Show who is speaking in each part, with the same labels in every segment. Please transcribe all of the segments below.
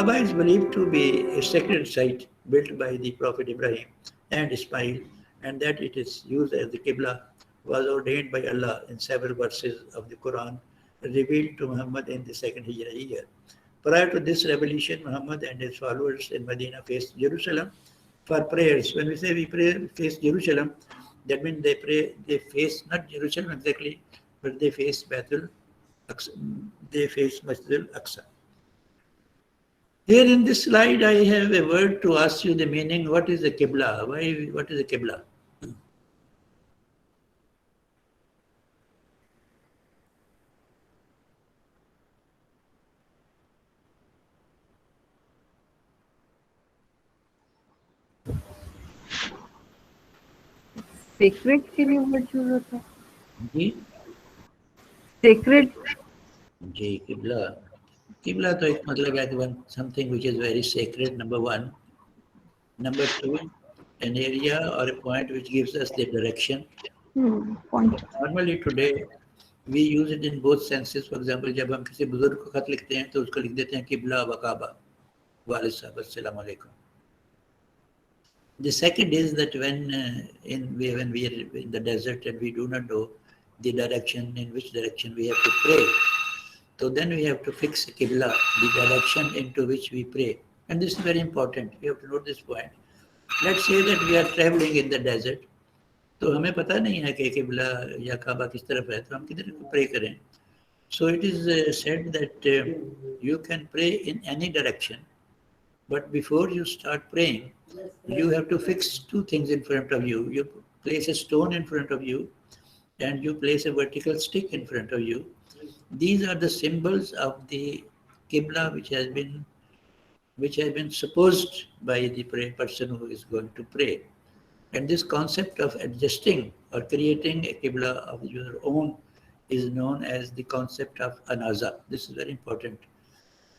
Speaker 1: Kaaba is believed to be a sacred site built by the Prophet Ibrahim and Ismail, and that it is used as the Qibla was ordained by Allah in several verses of the Quran revealed to Muhammad in the second Hijrah year. Prior to this revelation, Muhammad and his followers in Medina faced Jerusalem for prayers. When we say we pray, face Jerusalem, that means they pray, they face not Jerusalem exactly, but they face Bethel, they face Masjid al-Aqsa. Here in this slide, I have a word to ask you the meaning. What is a Qibla? What is a Qibla?
Speaker 2: Sacred के लिए word use होता है
Speaker 1: जी
Speaker 2: sacred
Speaker 1: जी Qibla. Qibla तो एक मतलब है कि something which is very sacred, number one. Number two, an area or a point which gives us the direction.
Speaker 2: point
Speaker 1: Normally today, we use it in both senses. For example, जब हम किसी बुजुर्ग को खत लिखते हैं तो उसको लिख देते हैं Qibla व Kaaba. वालिद साहब अस्सलाम वालेकुम. The second is that when we are in the desert and we do not know the direction, in which direction we have to pray, so then we have to fix a Qibla, the direction into which we pray. And this is very important. You have to note this point. Let's say that we are traveling in the desert. तो हमें पता नहीं है कि किबला या काबा किस तरफ है, तो हम किधर को प्रे करें. So it is said that you can pray in any direction, but before you start praying, you have to fix two things in front of you. You place a stone in front of you, and you place a vertical stick in front of you. These are the symbols of the Qibla which has been supposed by the person who is going to pray. And this concept of adjusting or creating a Qibla of your own is known as the concept of anaza. This is very important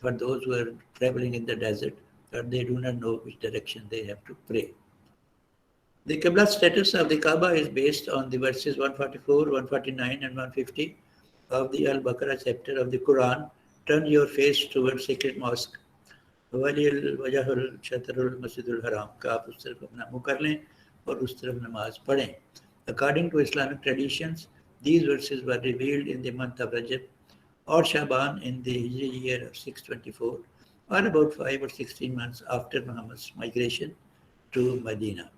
Speaker 1: for those who are traveling in the desert, or they do not know which direction they have to pray. The Qibla status of the Kaaba is based on the verses 144, 149 and 150 of the al-Baqarah chapter of the Quran. Turn your face towards sacred mosque. वलियल वजहुल शतरुल मस्जिदुल हराम का आप उस तरफ अपना मुँह कर लें और उस तरफ नमाज पढ़ें. According to Islamic traditions, these verses were revealed in the month of Rajab or Shaban in the Hijri year of 624, or about 5 or 16 months after Muhammad's migration to Medina.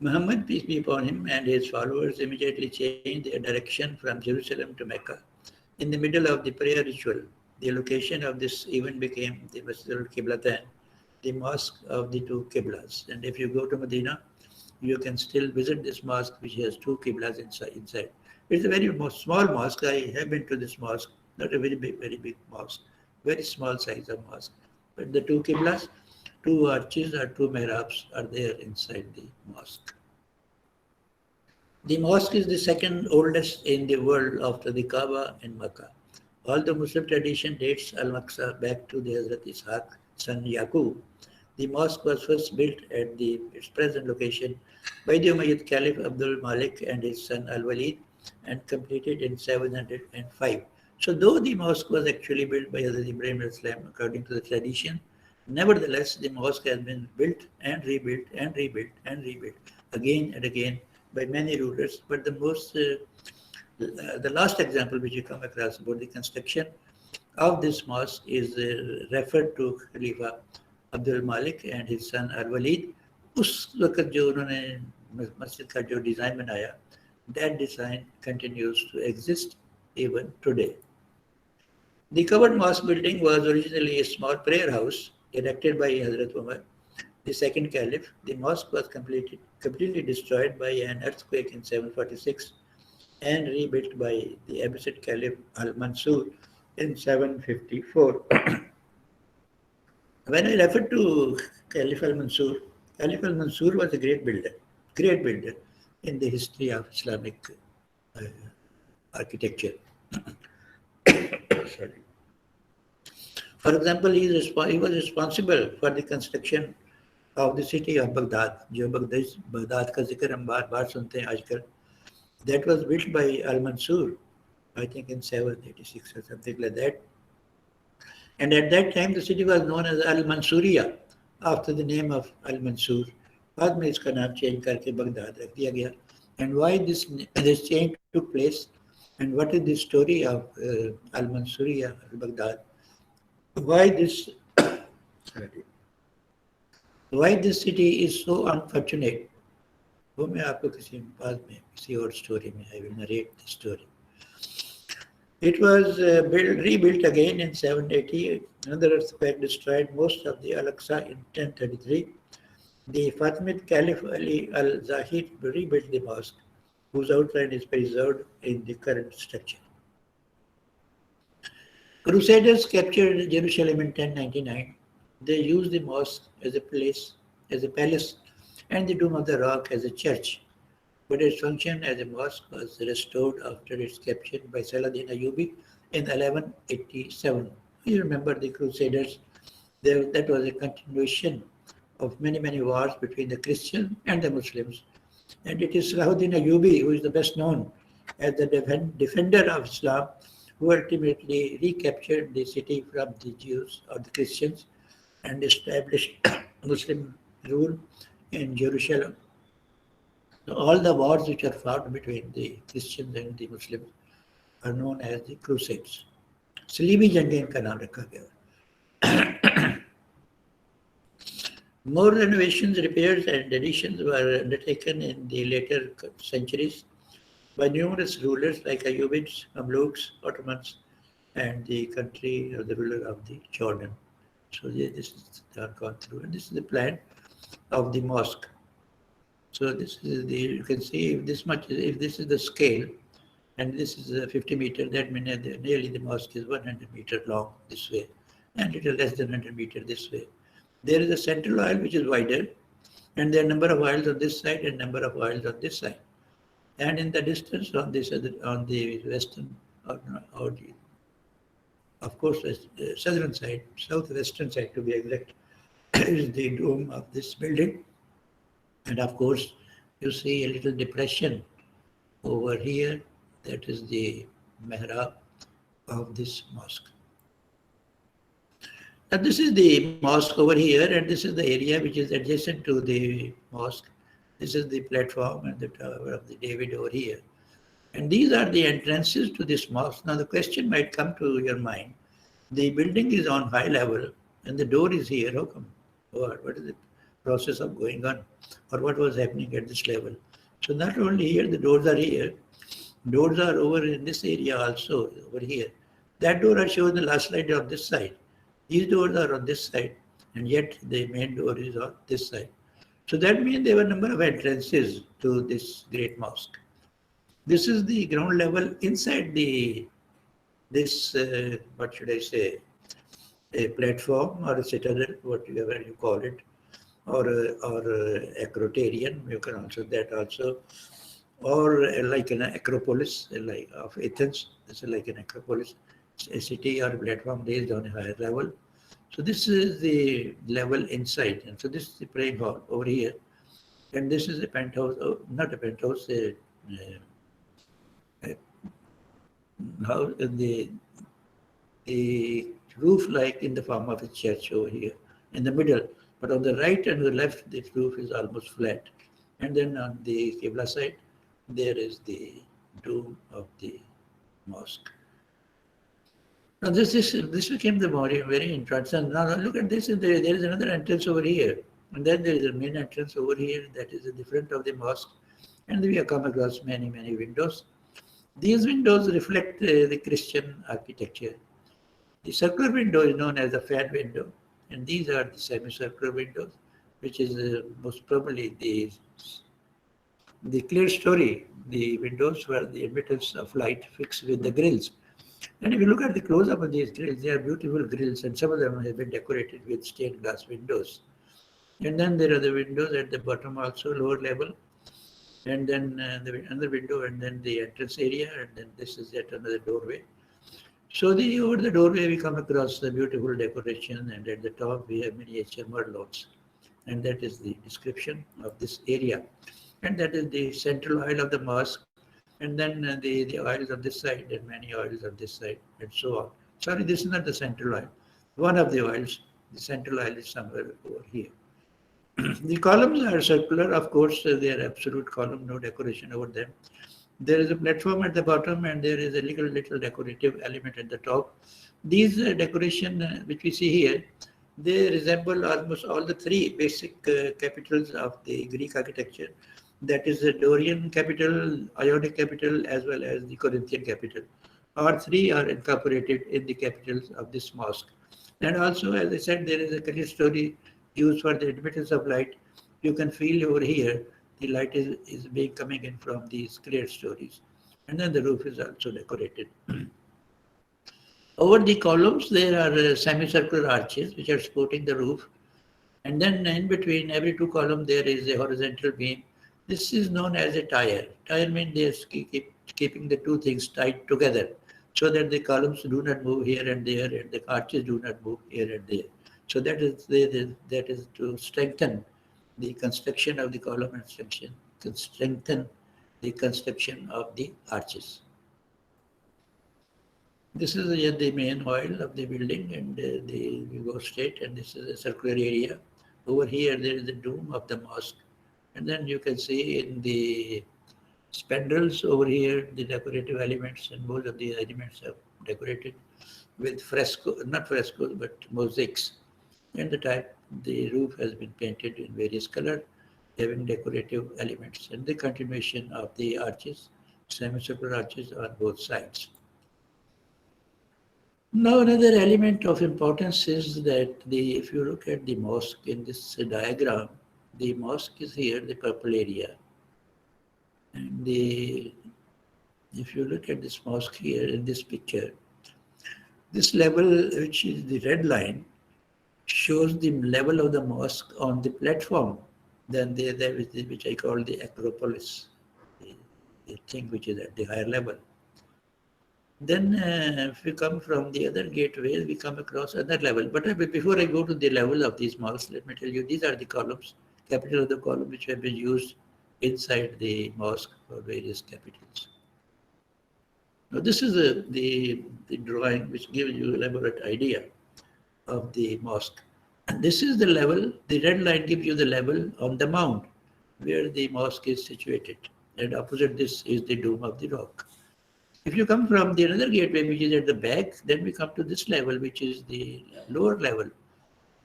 Speaker 1: Muhammad, peace be upon him, and his followers immediately changed their direction from Jerusalem to Mecca. In the middle of the prayer ritual, the location of this event became the Masjid al-Qiblatan, the mosque of the two Qiblas. And if you go to Medina, you can still visit this mosque which has two Qiblas inside. It's a very small mosque. I have been to this mosque, not a very big mosque, very small size of mosque. But the two Qiblas, two arches or two mihrabs are there inside the mosque. The mosque is the second oldest in the world after the Kaaba in Makkah. Although Muslim tradition dates al-Aqsa back to the Hazrat Ishaq, son Yaqub, the mosque was first built at its present location by the Umayyad Caliph Abdul Malik and his son Al-Walid and completed in 705. So though the mosque was actually built by Hazrat Ibrahim al-Islam according to the tradition, nevertheless the mosque has been built and rebuilt and rebuilt and rebuilt again and again by many rulers. But the last example which you come across about the construction of this mosque is referred to Khalifa Abdul Malik and his son Al-Walid. उस वक्त जो उन्होंने मस्जिद का जो design बनाया, that design continues to exist even today. The covered mosque building was originally a small prayer house erected by Hazrat Umar, the second caliph. The mosque was completely destroyed by an earthquake in 746 and rebuilt by the Abbasid Caliph al-Mansur in 754. When I refer to Caliph al-Mansur was a great builder in the history of Islamic architecture. Sorry. For example, he was responsible for the construction of the city of Baghdad, जो Baghdad का जिक्र हम बार सुनते हैं आजकल. That was built by al-Mansur, I think in 786 or something like that. And at that time, the city was known as al-Mansuriya, after the name of al-Mansur. बाद में इसका नाम change करके बगदाद रख दिया गया. And why this change took place, and what is the story of al-Mansuriya, al-Baghdad? Why this city is so unfortunate? वो मैं आपको किसी और story में I will narrate the story. It was rebuilt again in 780. Another earthquake destroyed most of the al-Aqsa in 1033. The Fatimid Caliph Ali al-Zahid rebuilt the mosque, whose outline is preserved in the current structure. Crusaders captured Jerusalem in 1099. They used the mosque as a palace, and the Dome of the Rock as a church. But its function as a mosque was restored after its capture by Saladin Ayyubi in 1187. You remember the Crusaders? That was a continuation of many wars between the Christians and the Muslims. And it is Saladin Ayyubi who is the best known as the defender of Islam, who ultimately recaptured the city from the Jews or the Christians and established Muslim rule in Jerusalem. So all the wars which are fought between the Christians and the Muslims are known as the Crusades. Salimi जंगें इनका नाम रखा गया. More renovations, repairs and additions were undertaken in the later centuries by numerous rulers like Ayyubids, Mamluks, Ottomans, and the country of the ruler of the Jordan. So this is gone through, and this is the plan of the mosque. So this is you can see if this is the scale, and this is 50 meters, that means nearly the mosque is 100 meters long this way, and it is less than 100 meters this way. There is a central aisle which is wider, and there are number of aisles on this side and number of aisles on this side. And in the distance on the western, of course, southern side, southwestern side to be exact, is the dome of this building. And of course, you see a little depression over here. That is the mihrab of this mosque. Now this is the mosque over here, and this is the area which is adjacent to the mosque. This is the platform and the Tower of the David over here. And these are the entrances to this mosque. Now the question might come to your mind. The building is on high level and the door is here. How come? What is the process of going on? Or what was happening at this level? So not only here, the doors are here. Doors are over in this area also, over here. That door I showed in the last slide on this side. These doors are on this side, and yet the main door is on this side. So that means there were a number of entrances to this great mosque. This is the ground level inside this what should I say, a platform or a citadel, whatever you call it, or acrotarian, you can answer that also, or like an acropolis, like of Athens. This is like an acropolis, a city or a platform raised on a higher level. So this is the level inside, and so this is the praying hall over here, and this is a penthouse, not a penthouse, house, the roof like in the form of a church over here in the middle, but on the right and the left the roof is almost flat, and then on the Qibla side there is the dome of the mosque. Now this became the very interesting. Now look at this, there is another entrance over here, and then there is a main entrance over here that is in the front of the mosque, and we have come across many windows. These windows reflect the Christian architecture. The circular window is known as the fan window, and these are the semicircular windows, which is most probably the clear story. The windows were the admittance of light fixed with the grills. And if you look at the close-up of these grills, they are beautiful grills, and some of them have been decorated with stained glass windows. And then there are the windows at the bottom also, lower level, and then another window, and then the entrance area, and then this is yet another doorway. So over the doorway we come across the beautiful decoration, and at the top we have miniature merlons, and that is the description of this area. And that is the central aisle of the mosque, and then the aisles on this side and many aisles on this side, and so on. Sorry, this is not the central aisle. one of the aisles. The central aisle is somewhere over here. The columns are circular, of course, they are absolute column, no decoration over them. There is a platform at the bottom and there is a little decorative element at the top. These decoration which we see here, they resemble almost all the three basic capitals of the Greek architecture. That is the Dorian capital, Ionic capital, as well as the Corinthian capital. All three are incorporated in the capitals of this mosque. And also, as I said, there is a clerestory used for the admittance of light. You can feel over here the light is being coming in from these clerestories. And then the roof is also decorated. Over the columns, there are semicircular arches which are supporting the roof. And then in between every two columns, there is a horizontal beam. This is known as a tier. Tier means they are keeping the two things tied together so that the columns do not move here and there and the arches do not move here and there. So that is to strengthen the construction of the column and strengthen the construction of the arches. This is the main oil of the building, and we go straight, and this is a circular area. Over here, there is the dome of the mosque. And then you can see in the spandrels over here, the decorative elements, and most of the elements are decorated with not frescoes, but mosaics. And the roof has been painted in various colors, having decorative elements, and the continuation of the arches, semicircular arches on both sides. Now, another element of importance is that if you look at the mosque in this diagram, the mosque is here, the purple area. And if you look at this mosque here in this picture, this level, which is the red line, shows the level of the mosque on the platform. Then there is which I call the acropolis, the thing which is at the higher level. Then if we come from the other gateway, we come across another level. But before I go to the level of these mosques, let me tell you, these are the columns, capital of the column, which have been used inside the mosque for various capitals. Now this is the drawing which gives you elaborate idea of the mosque. And this is the level, the red line gives you the level on the mound where the mosque is situated. And opposite this is the dome of the rock. If you come from the another gateway, which is at the back, then we come to this level, which is the lower level.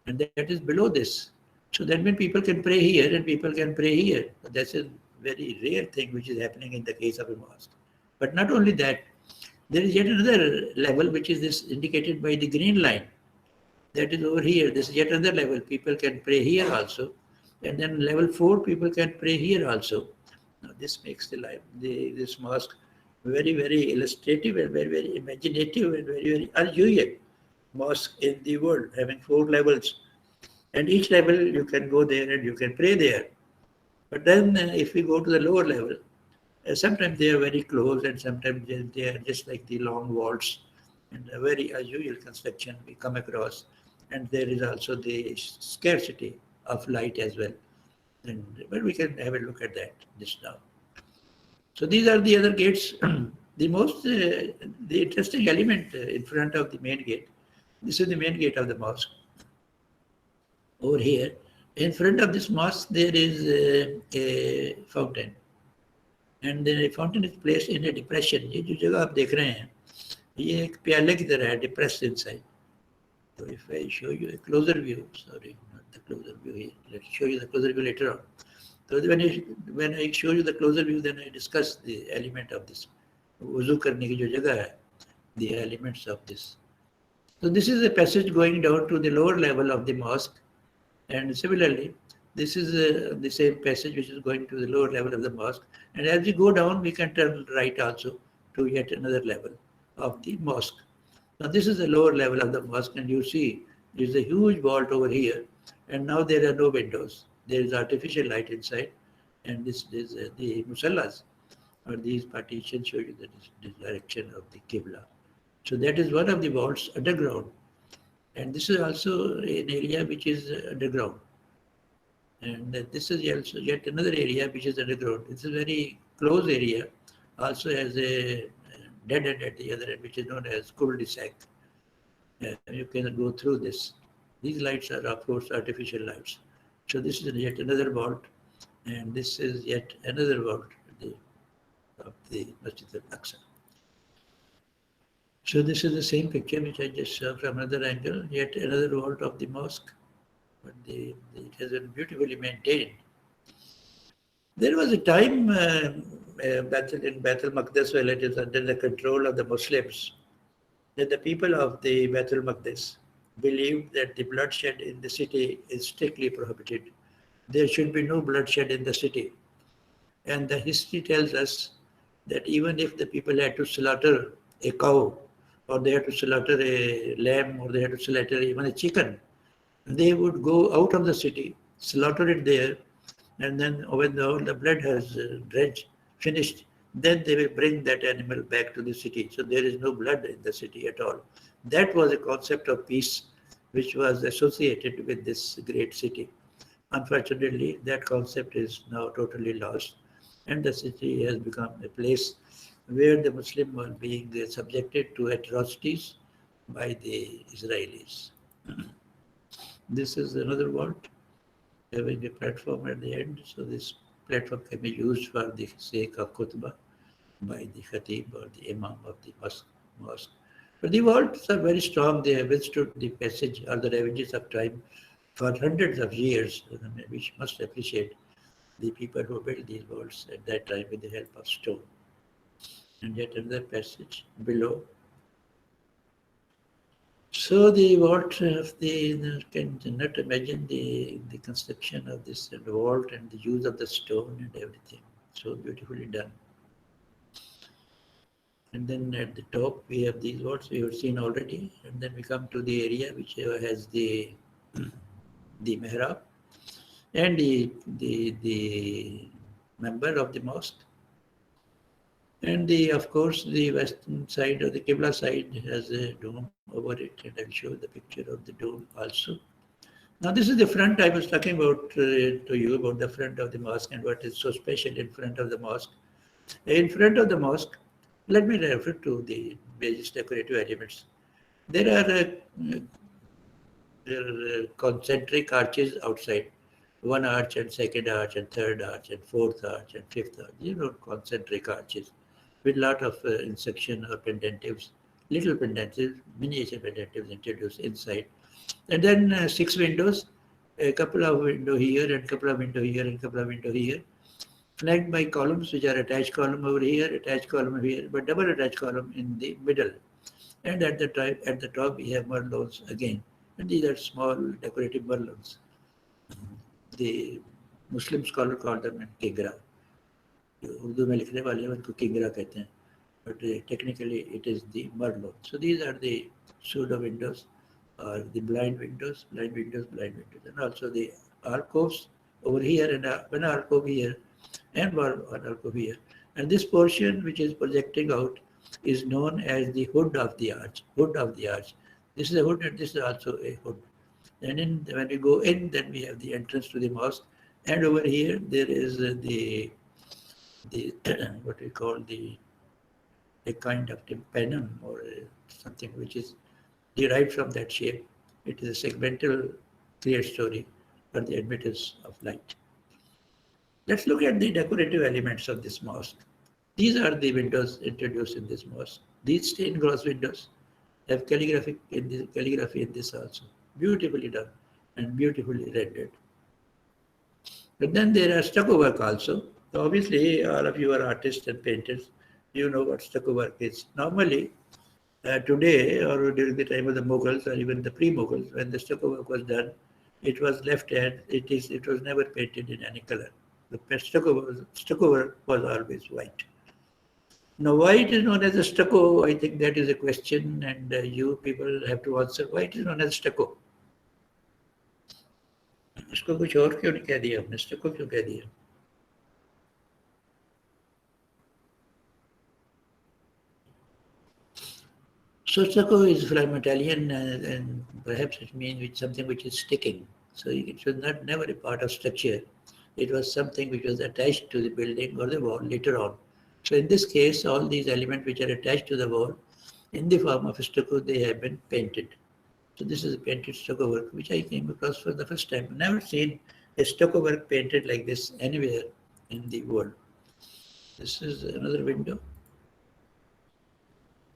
Speaker 1: And that is below this. So that means people can pray here and people can pray here. That's a very rare thing which is happening in the case of a mosque. But not only that, there is yet another level which is this indicated by the green line. That is over here. This is yet another level. People can pray here also. And then level 4, people can pray here also. Now this makes this mosque very, very illustrative and very, very imaginative and very, very unusual mosque in the world, having 4 levels. And each level you can go there and you can pray there. But then if we go to the lower level, sometimes they are very close and sometimes they are just like the long vaults and a very unusual construction we come across. And there is also the scarcity of light as well. But we can have a look at that just now. So these are the other gates. The interesting element in front of the main gate. This is the main gate of the mosque. Over here, in front of this mosque, there is a fountain. And the fountain is placed in a depression. ये जो जगह आप देख रहे हैं, ये एक प्याले की तरह है, depressed inside. So if I show you a closer view, sorry, not the closer view here. Let's show you the closer view later on. So when I show you the closer view, then I discuss the element of this. Wuzu करने की जो जगह है, the elements of this. So this is a passage going down to the lower level of the mosque. And similarly, this is the same passage which is going to the lower level of the mosque. And as we go down, we can turn right also to yet another level of the mosque. Now this is the lower level of the mosque, and you see there is a huge vault over here. And now there are no windows. There is artificial light inside. And this is the musallas, or these partitions show you the direction of the Qibla. So that is one of the vaults underground. And this is also an area which is underground. And this is also yet another area which is underground. It's a very close area, also has a dead end at the other end, which is known as cul-de-sac. You can go through this. These lights are, of course, artificial lights. So this is yet another vault, and this is yet another vault of the Masjid al-Aqsa. So this is the same picture which I just saw from another angle, yet another vault of the mosque, but it has been beautifully maintained. There was a time in Beit al-Maqdis, while it is under the control of the Muslims, that the people of the Beit al-Maqdis believed that the bloodshed in the city is strictly prohibited. There should be no bloodshed in the city. And the history tells us that even if the people had to slaughter a cow, or they had to slaughter a lamb, or they had to slaughter even a chicken, they would go out of the city, slaughter it there, and then when all the blood has finished, then they will bring that animal back to the city. So there is no blood in the city at all. That was a concept of peace which was associated with this great city. Unfortunately, that concept is now totally lost, and the city has become a place where the Muslims are being subjected to atrocities by the Israelis. This is another vault having a platform at the end. So this platform can be used for the sake of khutbah by the khatib or the imam of the mosque. But the vaults are very strong. They have withstood the passage or the ravages of time for hundreds of years. We must appreciate the people who built these vaults at that time with the help of stone. And yet another passage below. So the vault of cannot imagine the construction of this vault and the use of the stone and everything. So beautifully done. And then at the top we have these vaults we have seen already. And then we come to the area which has the mihrab and the member of the mosque. And of course, the western side or the Qibla side has a dome over it, and I'll show the picture of the dome also. Now, this is the front I was talking about to you about the front of the mosque and what is so special in front of the mosque. In front of the mosque, let me refer to the various decorative elements. There are concentric arches outside. One arch and second arch and third arch and fourth arch and fifth arch. Concentric arches with a lot of insection or pendentives, little pendentives, miniature pendentives introduced inside. And then 6 windows, a couple of windows here and a couple of windows here and a couple of windows here, flanked by columns which are attached column over here, attached column over here, but double attached column in the middle. And at the top we have merlons again. And these are small decorative merlons. The Muslim scholar called them kigra. Urdu में लिखने वाले उनको किंगरा कहते हैं, but technically it is the merlon. So these are the pseudo windows, or the blind windows, and also the alcoves over here and one alcove here and one alcove here. And this portion which is projecting out is known as the hood of the arch. This is a hood and this is also a hood. And when we go in, then we have the entrance to the mosque, and over here there is the what we call a kind of tympanum or something which is derived from that shape. It is a segmental clear story for the admittance of light. Let's look at the decorative elements of this mosque. These are the windows introduced in this mosque. These stained glass windows have calligraphy in this also. Beautifully done and beautifully rendered. But then there are stucco work also. So obviously, all of you are artists and painters. You know what stucco work is. Normally, today or during the time of the Mughals or even the pre-Mughals, when the stucco work was done, it was left as it is. It was never painted in any color. The stucco work was always white. Now, why it is known as a stucco, I think that is a question, and you people have to answer why it is known as stucco. इसको कुछ और क्यों नहीं कह दिया हमने, stucco क्यों कह दिया? So stucco is from Italian, and perhaps it means something which is sticking. So it was never a part of structure. It was something which was attached to the building or the wall later on. So in this case, all these elements which are attached to the wall, in the form of stucco, they have been painted. So this is a painted stucco work which I came across for the first time. Never seen a stucco work painted like this anywhere in the world. This is another window.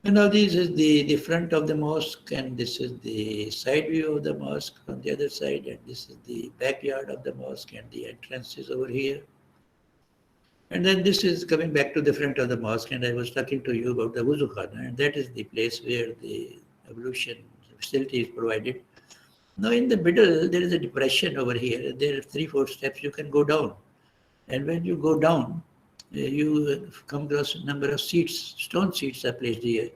Speaker 1: And now this is the front of the mosque, and this is the side view of the mosque on the other side, and this is the backyard of the mosque, and the entrance is over here. And then this is coming back to the front of the mosque, and I was talking to you about the wuzu khana, and that is the place where the ablution facility is provided. Now in the middle, there is a depression over here. There are 3-4 steps you can go down. And when you go down, you come across a number of seats, stone seats are placed here.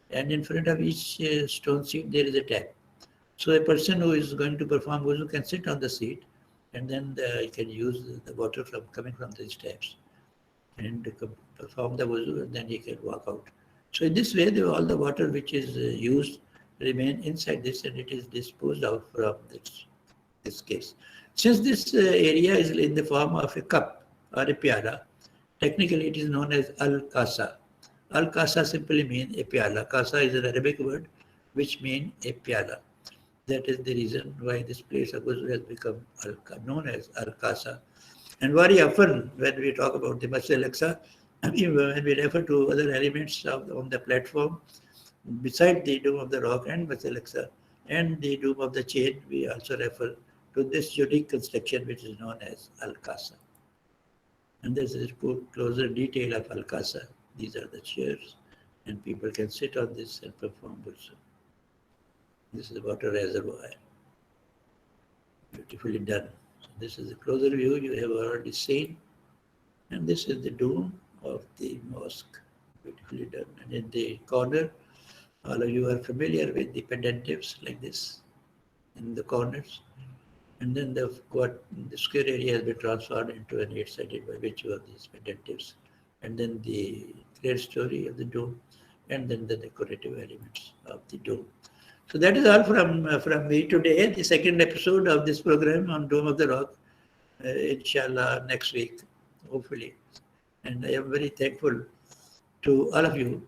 Speaker 1: And in front of each stone seat, there is a tap. So a person who is going to perform wuzu can sit on the seat, and then he can use the water coming from these taps and perform the wuzu, and then he can walk out. So in this way, all the water which is used remain inside this, and it is disposed out from this case. Since this area is in the form of a cup or a pyala, technically it is known as al-Aqsa. Al-Aqsa simply means a pyala. Qasa is an Arabic word which means a pyala. That is the reason why this place of wuzu has become known as al-Aqsa. And very often when we talk about the Masjid al-Aqsa, when we refer to other elements on the platform, beside the Dome of the Rock and Masjid al-Aqsa and the Dome of the Chain, we also refer to this unique construction which is known as al-Aqsa. And this is closer detail of al-Aqsa. These are the chairs, and people can sit on this and perform wuzu. This is a water reservoir, beautifully done. So this is a closer view you have already seen, and this is the dome of the mosque, beautifully done. And in the corner, all of you are familiar with the pendentives like this in the corners. And then the square area has been transformed into an 8-sided by virtue of these pendentives. And then the clear story of the dome, and then the decorative elements of the dome. So that is all from me today. The second episode of this program on Dome of the Rock, inshallah, next week, hopefully. And I am very thankful to all of you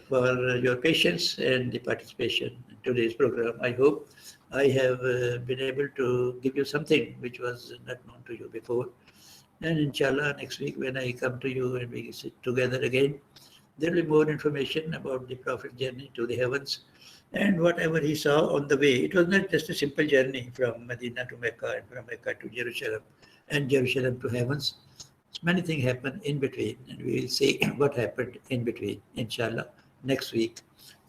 Speaker 1: for your patience and the participation in today's program. I hope I have been able to give you something which was not known to you before. And inshallah, next week when I come to you and we sit together again, there will be more information about the Prophet's journey to the heavens and whatever he saw on the way. It was not just a simple journey from Medina to Mecca and from Mecca to Jerusalem and Jerusalem to heavens. Many things happen in between, and we will see what happened in between, inshallah, next week.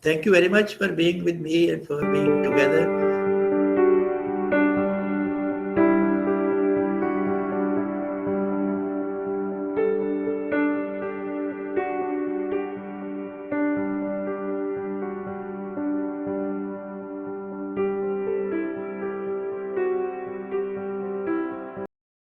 Speaker 1: Thank you very much for being with me and for being together.